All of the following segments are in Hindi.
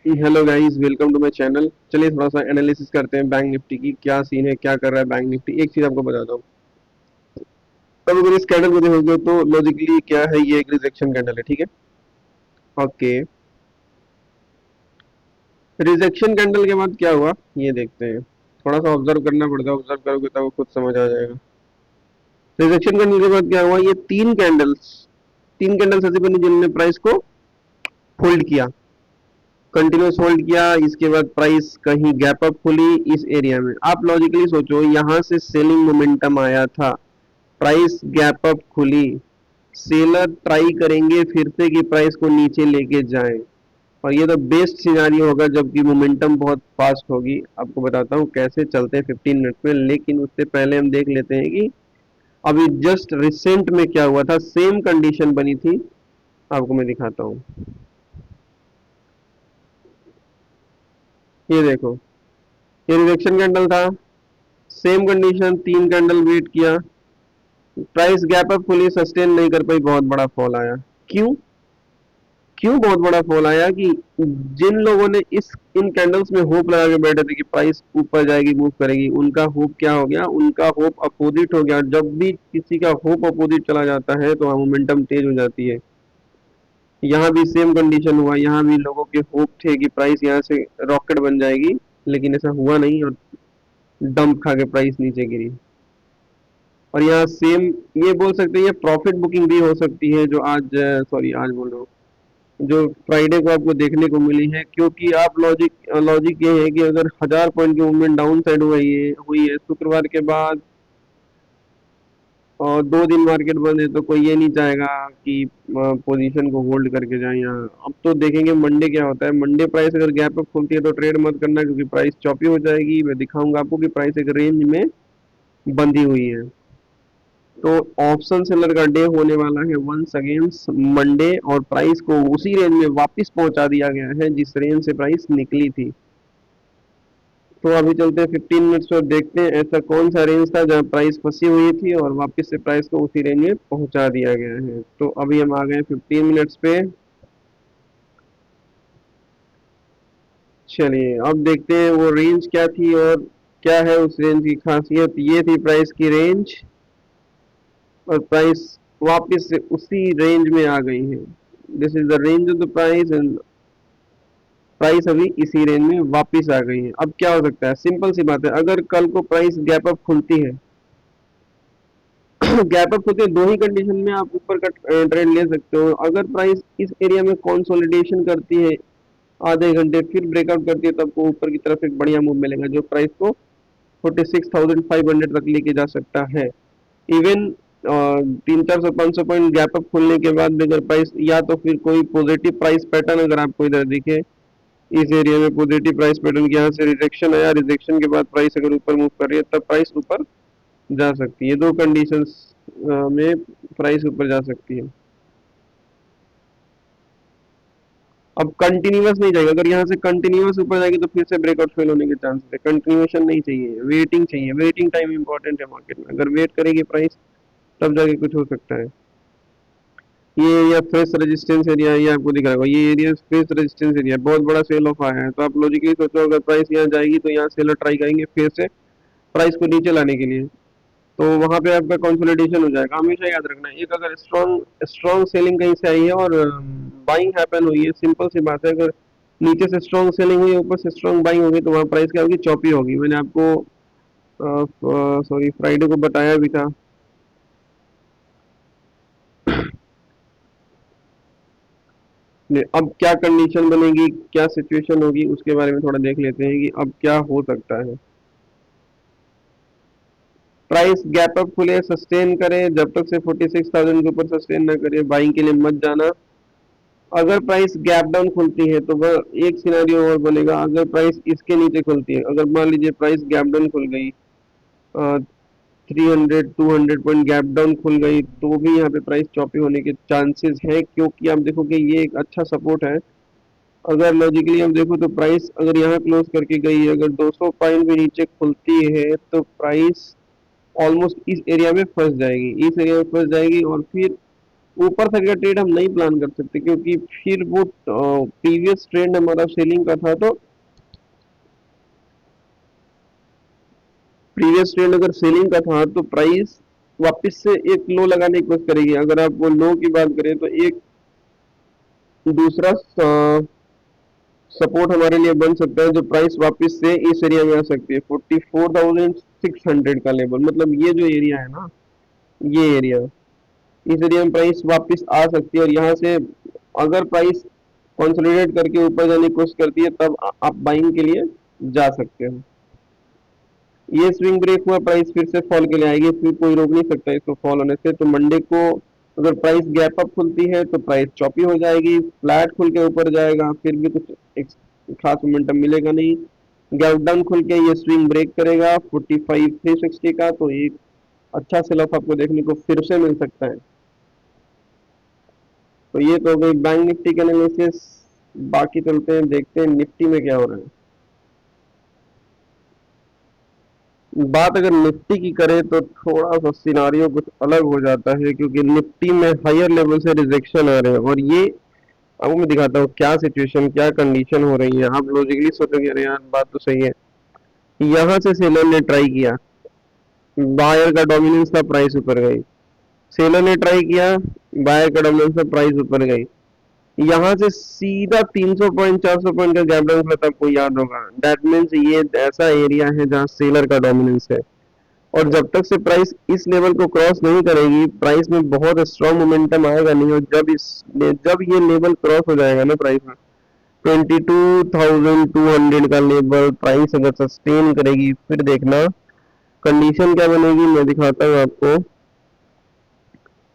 Hello guys, welcome to my channel. चलिए थोड़ा सा एनालिसिस करते हैं बैंक निफ्टी की, क्या सीन है, क्या कर रहा है बैंक निफ्टी। एक चीज आपको बताता हूँ। अब अगर इस कैंडल को देखोगे तो लॉजिकली क्या है, ये एक रिजेक्शन कैंडल है, ठीक है। ओके, रिजेक्शन कैंडल के बाद क्या हुआ ये देखते हैं। थोड़ा सा ऑब्जर्व करना पड़ता है, ऑब्जर्व करोगे तो आपको खुद समझ आ जाएगा। रिजेक्शन कैंडल के बाद क्या हुआ, ये तीन कैंडल्स ऐसी बनी जिन्होंने प्राइस को होल्ड किया, कंटिन्यूस होल्ड किया। इसके बाद प्राइस कहीं गैप अप खुली इस एरिया में। आप लॉजिकली सोचो, यहाँ से सेलिंग मोमेंटम आया था, प्राइस गैप अप खुली, सेलर ट्राई करेंगे फिर से कि प्राइस को नीचे लेके जाएं। और ये तो बेस्ट सिनारियो होगा जबकि मोमेंटम बहुत फास्ट होगी। आपको बताता हूँ कैसे चलते हैं 15 मिनट में, लेकिन उससे पहले हम देख लेते हैं कि अभी जस्ट रिसेंट में क्या हुआ था। सेम कंडीशन बनी थी, आपको मैं दिखाता हूँ। ये देखो, ये रिजेक्शन कैंडल था, सेम कंडीशन, तीन कैंडल वेट किया, प्राइस गैप अप खुली, सस्टेन नहीं कर पाई, बहुत बड़ा फॉल आया। क्यों? क्यों बहुत बड़ा फॉल आया कि जिन लोगों ने इस इन कैंडल्स में होप लगा के बैठे थे कि प्राइस ऊपर जाएगी, मूव करेगी, उनका होप क्या हो गया, उनका होप अपोजिट हो गया। जब भी किसी का होप अपोजिट चला जाता है तो मोमेंटम तेज हो जाती है। यहाँ भी सेम कंडीशन हुआ, यहाँ भी लोगों के होप थे कि प्राइस यहाँ से रॉकेट बन जाएगी, लेकिन ऐसा हुआ नहीं और डंप खा के प्राइस नीचे गिरी। और यहाँ सेम, ये बोल सकते हैं ये प्रॉफिट बुकिंग भी हो सकती है जो आज, सॉरी आज बोल रहा हूँ, जो फ्राइडे को आपको देखने को मिली है। क्योंकि आप लॉजिक लॉजिक ये है कि अगर 1000 पॉइंट की मूवमेंट डाउन साइड हुई है शुक्रवार के बाद, और 2 दिन मार्केट बंद है, तो कोई ये नहीं चाहेगा कि पोजीशन को होल्ड करके जाए यहाँ। अब तो देखेंगे मंडे क्या होता है। मंडे प्राइस अगर गैप अप खुलती है तो ट्रेड मत करना, क्योंकि प्राइस चॉपी हो जाएगी। मैं दिखाऊंगा आपको कि प्राइस एक रेंज में बंधी हुई है। तो ऑप्शन सेलर का डे होने वाला है वंस अगेन मंडे, और प्राइस को उसी रेंज में वापस पहुंचा दिया गया है जिस रेंज से प्राइस निकली थी। तो अभी चलते हैं 15 मिनट्स और देखते हैं ऐसा कौन सा रेंज था जहां प्राइस फंसी हुई थी और वापस से प्राइस को उसी रेंज में पहुंचा दिया गया है। तो अभी हम आ गए 15 मिनट्स पे। चलिए अब देखते हैं वो रेंज क्या थी और क्या है उस रेंज की खासियत। ये थी प्राइस की रेंज, और प्राइस वापस से उसी रेंज में आ गई है। This is the range of the price, and price अभी इसी रेंज में वापस आ गई है। अब क्या हो सकता है, सिंपल सी बात है, अगर कल को प्राइस गैप अप खुलती है गैप अप खुलती है, दो ही कंडीशन में आप ऊपर का ट्रेंड ले सकते हो। अगर प्राइस इस एरिया में कंसोलिडेशन करती है आधे घंटे, फिर ब्रेकआउट करती है, तो आपको ऊपर की तरफ एक बढ़िया मूव मिलेगा जो प्राइस को 46,500 तक लेके जा सकता है। इवन 300-400-500 पॉइंट गैप अप खुलने के बाद भी अगर प्राइस, या तो फिर कोई पॉजिटिव प्राइस पैटर्न अगर आपको इधर दिखे, इस एरिया में पॉजिटिव प्राइस पैटर्न की यहाँ से रिजेक्शन आया, रिजेक्शन के बाद प्राइस अगर ऊपर मूव कर रही है, तब प्राइस ऊपर जा सकती है। दो कंडीशंस में प्राइस ऊपर जा सकती है। अब कंटिन्यूअस नहीं जाएगा, अगर यहाँ से कंटिन्यूअस ऊपर जाएगी तो फिर से ब्रेकआउट फेल होने के चांसेस है। कंटिन्यूएशन नहीं चाहिए, वेटिंग चाहिए। वेटिंग टाइम इंपॉर्टेंट है मार्केट में, अगर वेट करेगी प्राइस तब जाके कुछ हो सकता है। ये एरिया फ्रेश रेजिस्टेंस एरिया है, ये आपको दिख रहा होगा, ये एरिया फ्रेश रेजिस्टेंस एरिया, बहुत बड़ा सेल ऑफ आया है। तो आप लॉजिकली सोचो अगर प्राइस यहाँ जाएगी तो यहाँ सेलर ट्राई करेंगे फिर से प्राइस को नीचे लाने के लिए, तो वहां पे आपका कंसोलिडेशन हो जाएगा। हमेशा याद रखना, एक अगर स्ट्रॉन्ग स्ट्रॉन्ग सेलिंग कहीं से आई है और बाइंग हैपन हुई है, सिंपल सी बात है, अगर नीचे से स्ट्रॉन्ग सेलिंग हुई है, ऊपर से स्ट्रॉन्ग बाइंग होगी, तो वहाँ प्राइस क्या होगी, चॉपी होगी। मैंने आपको सॉरी फ्राइडे को बताया भी था। अब क्या कंडीशन बनेगी, क्या सिचुएशन होगी, उसके बारे में थोड़ा देख लेते हैं कि अब क्या हो सकता है। प्राइस गैप अप खुले, सस्टेन करे, जब तक से 46,000 के ऊपर सस्टेन ना करे बाइंग के लिए मत जाना। अगर प्राइस गैप डाउन खुलती है तो वह एक सिनेरियो और बनेगा, अगर प्राइस इसके नीचे खुलती है, अगर मान लीजिए प्राइस गैप डाउन खुल गई, 300-200 पॉइंट गैप डाउन खुल गई, तो भी यहाँ पे प्राइस चॉपी होने के चांसेस है। क्योंकि आप देखोगे ये एक अच्छा सपोर्ट है। अगर लॉजिकली हम देखो तो प्राइस अगर यहाँ क्लोज करके गई है, अगर 200 पॉइंट के नीचे खुलती है, तो प्राइस ऑलमोस्ट इस एरिया में फंस जाएगी, इस एरिया में फंस जाएगी, और फिर ऊपर तक का ट्रेड हम नहीं प्लान कर सकते, क्योंकि फिर वो प्रीवियस ट्रेंड हमारा सेलिंग का था, तो प्रीवियस ट्रेंड अगर सेलिंग का था तो प्राइस वापस से एक लो लगाने की कोशिश करेगी। अगर आप वो लो की बात करें तो एक दूसरा सपोर्ट हमारे लिए बन सकता है, जो प्राइस वापस से इस एरिया में आ सकती है 44,600 का लेवल। मतलब ये जो एरिया है ना, ये एरिया, इस एरिया में प्राइस वापस आ सकती है, और यहाँ से अगर प्राइस कंसोलिडेट करके ऊपर जाने की कोशिश करती है तब आप बाइंग के लिए जा सकते हो। ये स्विंग ब्रेक हुआ, प्राइस फिर से फॉल के लिए आएगी, फिर कोई रोक नहीं सकता इसको फॉल होने से। तो मंडे को अगर प्राइस गैप अप खुलती है तो प्राइस चॉपी हो जाएगी, फ्लैट खुल के ऊपर जाएगा, फिर भी कुछ एक खास मोमेंटम मिलेगा नहीं। गैप डाउन खुल के ये स्विंग ब्रेक करेगा 45,360 का, तो एक अच्छा सेल ऑफ आपको देखने को फिर से मिल सकता है। तो ये तो हो गई बैंक निफ्टी के एनालिसिस। बाकी चलते हैं, देखते हैं निफ्टी में क्या हो रहा है। बात अगर निफ्टी की करें तो थोड़ा सा सिनारियो कुछ अलग हो जाता है, क्योंकि निफ्टी में हायर लेवल से रिजेक्शन आ रहे हैं, और ये आपको मैं दिखाता हूँ क्या सिचुएशन, क्या कंडीशन हो रही है। आप लॉजिकली सोचोगे अरे यार बात तो सही है, यहाँ से सेलर ने ट्राई किया, बायर का डोमिनेंस था, प्राइस ऊपर गई। सेलर ने ट्राई किया, बायर का डोमिनेंस था, प्राइस ऊपर गई। यहाँ से सीधा 300 पॉइंट 400 पॉइंट का गैप डाउन खुला था, आपको याद होगा। दैट मीन्स ये ऐसा एरिया है जहाँ सेलर का डोमिनेंस है, और जब तक से प्राइस इस लेवल को क्रॉस नहीं करेगी, प्राइस में बहुत स्ट्रॉन्ग मोमेंटम आएगा नहीं। और जब ये लेवल क्रॉस हो जाएगा ना प्राइस में, 22,200 का लेवल प्राइस अगर सस्टेन करेगी, फिर देखना कंडीशन क्या बनेगी, मैं दिखाता हूँ आपको।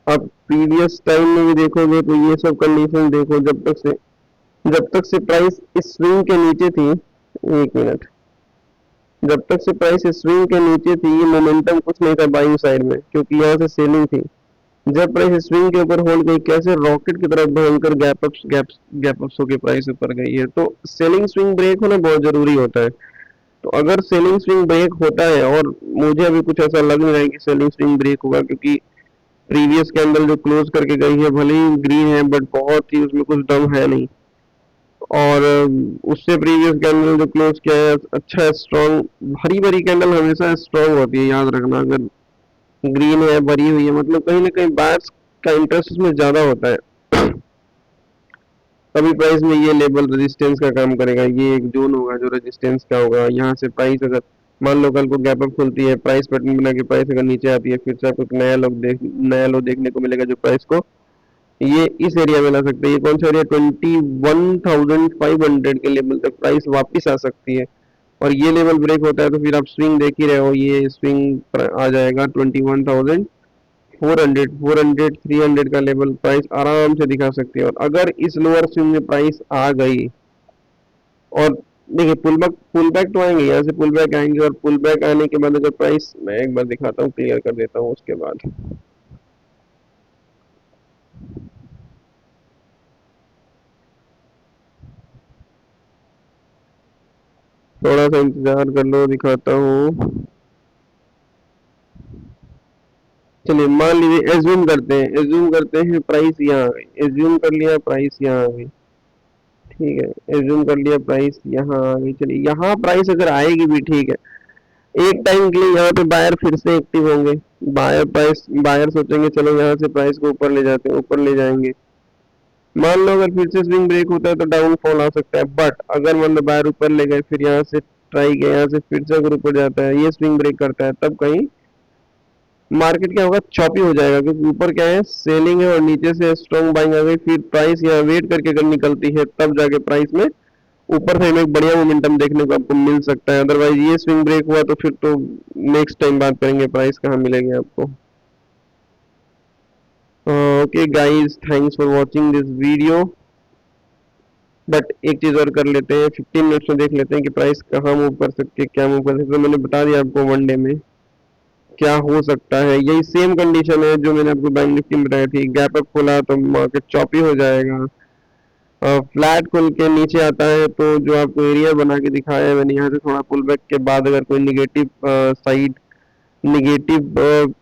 आप प्रीवियस टाइम में भी देखोगे तो ये सब कंडीशन देखो, जब तक से प्राइस इस स्विंग के नीचे थी, एक मिनट, जब तक से प्राइस स्विंग के नीचे थी, ये मोमेंटम कुछ नहीं था बाइंग साइड में, क्योंकि यहाँ से सेलिंग थी। जब प्राइस स्विंग के ऊपर होल्ड गई, कैसे रॉकेट की तरफ भयंकर गैप अप्स होकर प्राइस ऊपर गई है। तो सेलिंग स्विंग ब्रेक होना बहुत जरूरी होता है। तो अगर सेलिंग स्विंग ब्रेक होता है, और मुझे अभी कुछ ऐसा लग नहीं रहा है कि सेलिंग स्विंग ब्रेक होगा, क्योंकि प्रीवियस कैंडल जो क्लोज करके गई है भले ही ग्रीन है, बट बहुत ही उसमें कुछ दम है नहीं। और उससे प्रीवियस कैंडल जो क्लोज किया है अच्छा स्ट्रॉन्ग, हरी भरी कैंडल हमेशा स्ट्रॉन्ग होती है, याद रखना। अगर ग्रीन है, भरी हुई है, मतलब कहीं ना कहीं बायर्स का इंटरेस्ट उसमें ज्यादा होता है। तभी प्राइस में ये लेवल रेजिस्टेंस का काम करेगा। ये एक जोन होगा जो रेजिस्टेंस का होगा। यहाँ से प्राइस अगर मान लो कल को गैप अप खुलती है, प्राइस पैटर्न बना के प्राइस अगर नीचे आती है, फिर से आपको नया लो देखने को मिलेगा, जो प्राइस को ये इस एरिया में ला सकते हैं। ये कौन सा एरिया, 21,500 के लेवल तक प्राइस वापस आ सकती है। और ये लेवल ब्रेक होता है तो फिर आप स्विंग देख ही रहे हो, ये स्विंग आ जाएगा 21,400 300 का लेवल प्राइस आराम से दिखा सकती है। और अगर इस लोअर स्विंग में प्राइस आ गई, और देखिए पुल बैक तो आएंगे, यहाँ से पुल बैक आएंगे, और पुल बैक आने के बाद अगर प्राइस, मैं एक बार दिखाता हूँ, क्लियर कर देता हूँ उसके बाद। थोड़ा सा इंतजार कर लो, दिखाता हूँ। चलिए मान लीजिए, एज्यूम करते हैं प्राइस यहाँ आ गई, एज्यूम कर लिया प्राइस यहाँ आ गई, ठीक है, एज्यूम कर लिया प्राइस यहाँ आ गई। चलिए यहाँ प्राइस अगर आएगी भी, ठीक है, एक टाइम के लिए यहाँ पे बायर फिर से एक्टिव होंगे। बायर सोचेंगे चलो यहाँ से प्राइस को ऊपर ले जाते हैं, ऊपर ले जाएंगे। मान लो अगर फिर से स्विंग ब्रेक होता है तो डाउनफॉल आ सकता है, बट अगर मान लो बायर ऊपर ले गए, फिर यहाँ से ट्राई किया, यहाँ से फिर से अगर ऊपर जाता है, ये स्विंग ब्रेक करता है, तब कहीं मार्केट क्या होगा, चॉपी हो जाएगा। क्योंकि ऊपर क्या है, सेलिंग है, और नीचे से स्ट्रॉन्ग बाइंग आ गई, फिर प्राइस यहाँ वेट करके अगर निकलती है, तब जाके प्राइस में ऊपर से एक बढ़िया मोमेंटम देखने को आपको मिल सकता है। अदरवाइज ये स्विंग ब्रेक हुआ तो फिर तो नेक्स्ट टाइम बात करेंगे प्राइस कहाँ मिलेगी आपको। Okay guys, thanks for watching this video. But एक चीज और कर लेते हैं, 15 मिनट्स में देख लेते हैं कि प्राइस कहाँ मूव कर सकती है, क्या मूव कर सकती है। तो मैंने बता दिया आपको वनडे में क्या हो सकता है। यही सेम कंडीशन है जो मैंने आपको बैंक निफ्टी में बताई थी। गैप अप खोला तो मार्केट चॉपी हो जाएगा, फ्लैट खुल के नीचे आता है तो जो आपको एरिया बना के दिखाया है मैंने, यहाँ से थोड़ा पुल बैक के बाद अगर कोई निगेटिव साइड निगेटिव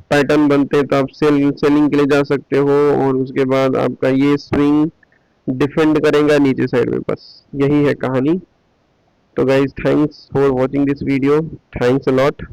पैटर्न बनते हैं तो आप सेलिंग के लिए जा सकते हो, और उसके बाद आपका ये स्विंग डिफेंड करेगा नीचे साइड में। बस यही है कहानी। तो guys thanks for watching this video, thanks a lot.